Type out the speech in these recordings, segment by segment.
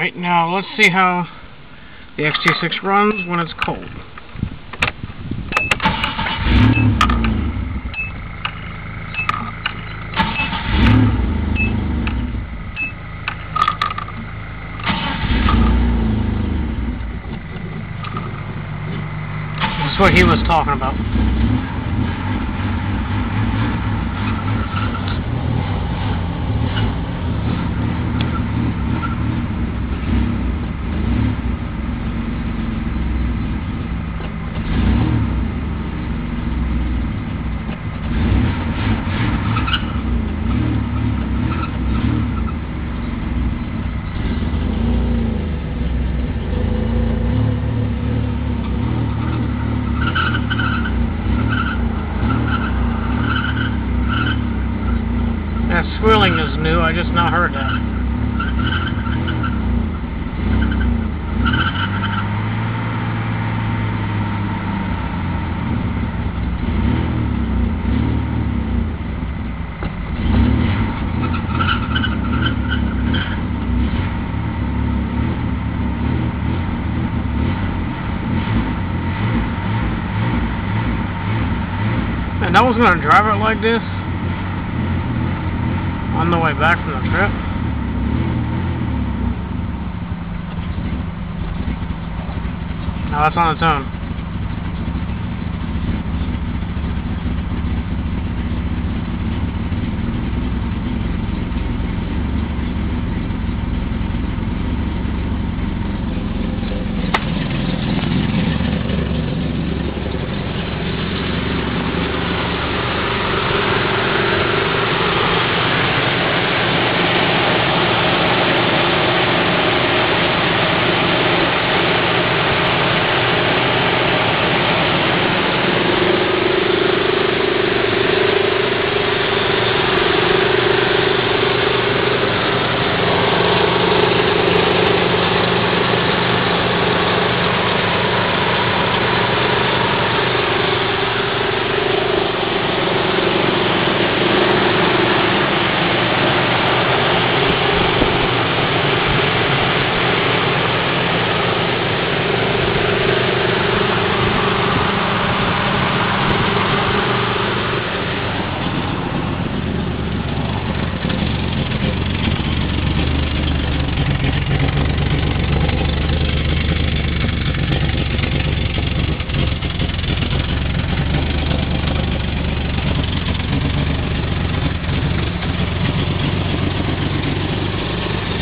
Alright, now let's see how the XT6 runs when it's cold. This is what he was talking about. That swirling is new, I just now heard that. And I was going to drive it like this on the way back from the trip. Now that's on its own.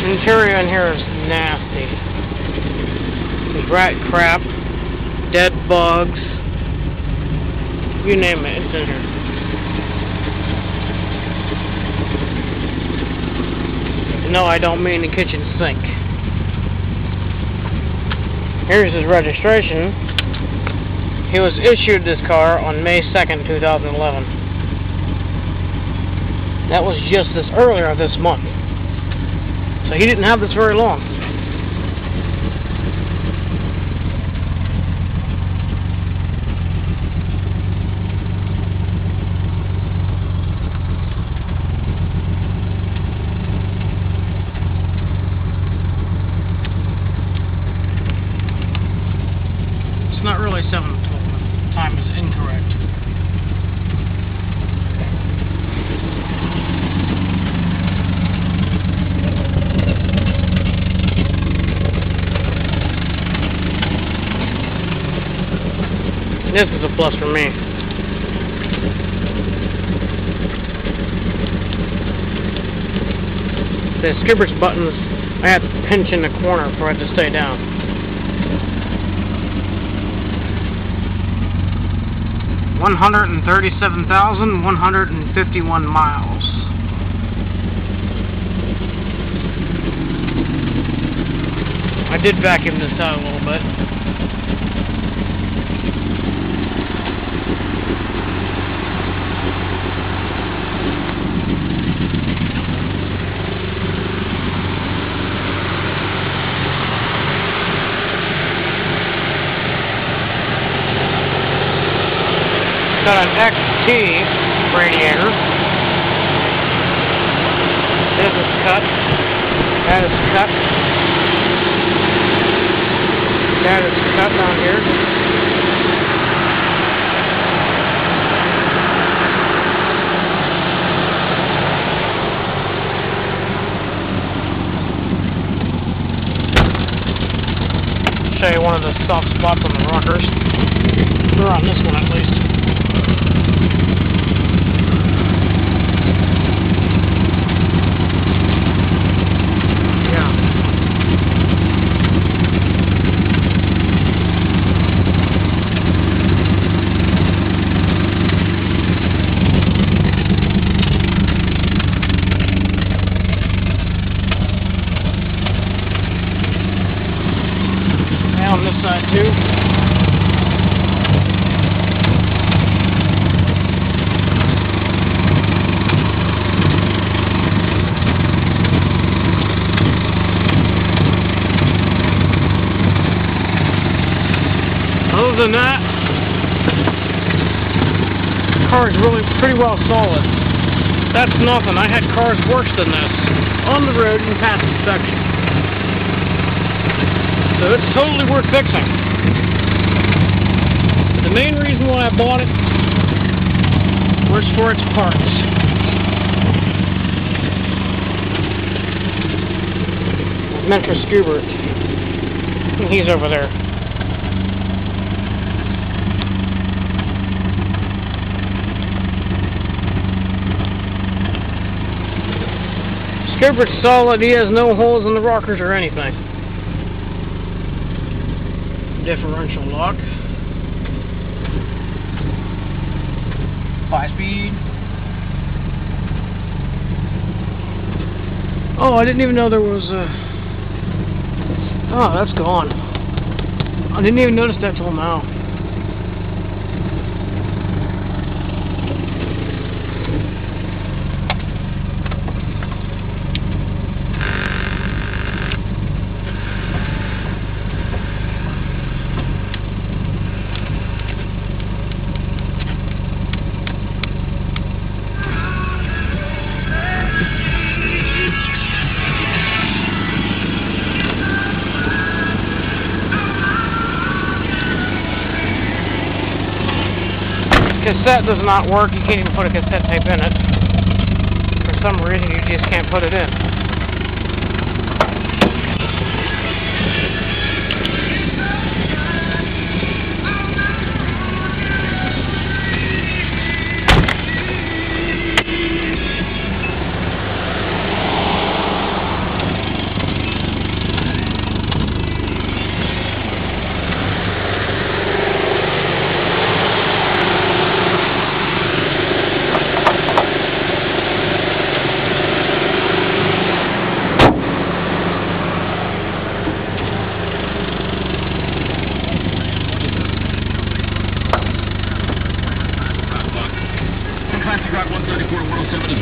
The interior in here is nasty. There's rat crap, dead bugs, you name it, it's in here. No, I don't mean the kitchen sink. Here's his registration. He was issued this car on May 2nd, 2011. That was just earlier this month. So he didn't have this very long. It's not really 7:12. The time is incorrect. This is a plus for me. The skipper's buttons, I had to pinch in the corner for it to stay down. $137,151 miles. I did vacuum this out a little bit. Got an XT radiator. This is cut. That is cut. that is cut down here. Show you one of the soft spots on the rockers, or on this one at least. On this side too. Other than that, the car is really pretty well solid. That's nothing. I had cars worse than this on the road and past inspection. So it's totally worth fixing. The main reason why I bought it was for its parts. I meant for Scoobert. He's over there. Scoobert's solid. He has no holes in the rockers or anything. Differential lock. 5-speed. Oh, I didn't even know there was a... Oh, that's gone. I didn't even notice that till now. Cassette does not work. You can't even put a cassette tape in it. For some reason, you just can't put it in.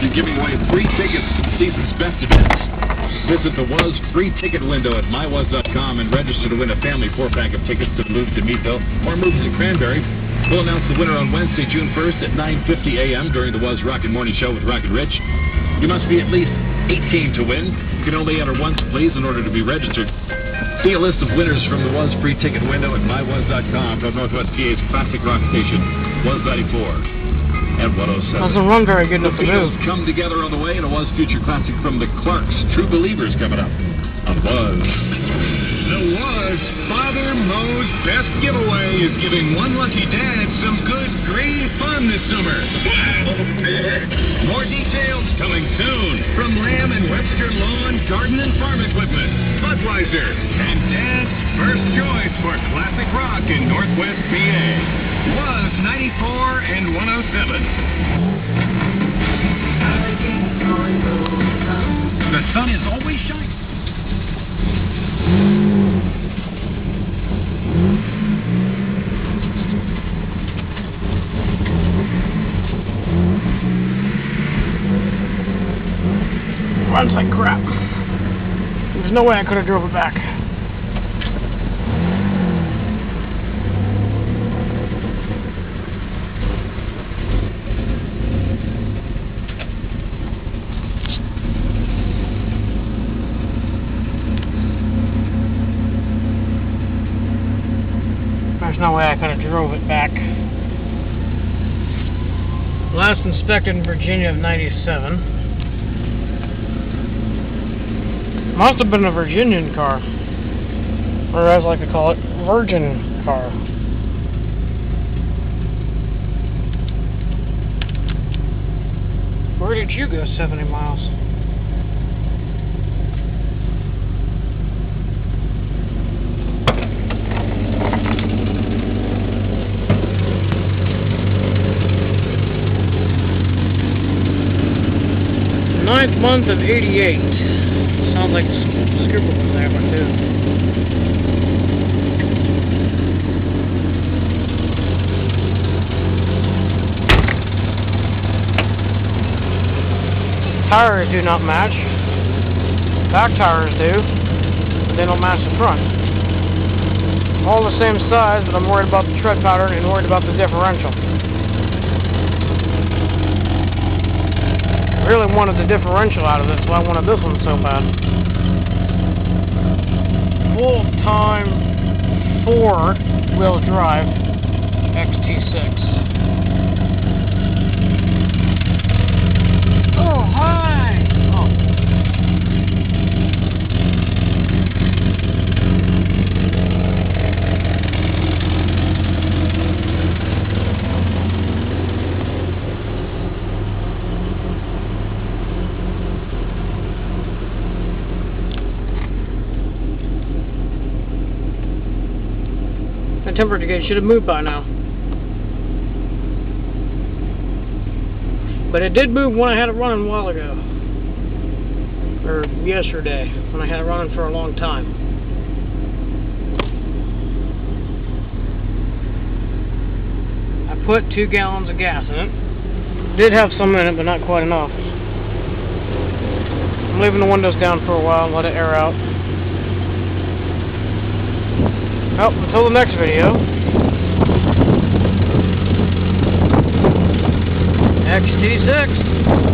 Giving away free tickets to the season's best events. Visit the Was free ticket window at mywaz.com and register to win a family 4-pack of tickets to the Move to Meadville or Moves to Cranberry. We'll announce the winner on Wednesday, June 1st at 9:50 a.m. during the Was Rockin' Morning Show with Rock and Rich. You must be at least 18 to win. You can only enter once, please, in order to be registered. See a list of winners from the Was free ticket window at mywaz.com from Northwest PA's classic rock station, Was 94. At 107. Doesn't run very good enough to move. Come together on the way, and a Was future classic from the Clarks, True Believers, coming up on Was. The Was Father Mo's Best Giveaway is giving one lucky dad some good green fun this summer. More details coming soon from Lamb and Webster Lawn, Garden and Farm Equipment, Budweiser, and Dad's first choice for classic rock in Northwest PA. Was 94 and 107. The sun is always shining. Runs like crap. There's no way I could have drove it back. no way I could have drove it back. Last inspected in Virginia of 97. Must have been a Virginian car. Or as I like to call it, virgin car. Where did you go 70 miles? Ninth month of 88. Sounds like Scuba was there one too. Tires do not match. Back tires do, but they don't match the front. All the same size, but I'm worried about the tread pattern and worried about the differential. I really wanted the differential out of it, so I wanted this one so bad. Full-time 4-wheel drive XT6. Oh, hi! Oh. The temperature gauge should have moved by now. But it did move when I had it running a while ago. Or yesterday, when I had it running for a long time. I put 2 gallons of gas in it. Did have some in it, but not quite enough. I'm leaving the windows down for a while and let it air out. Well, until the next video. XT6.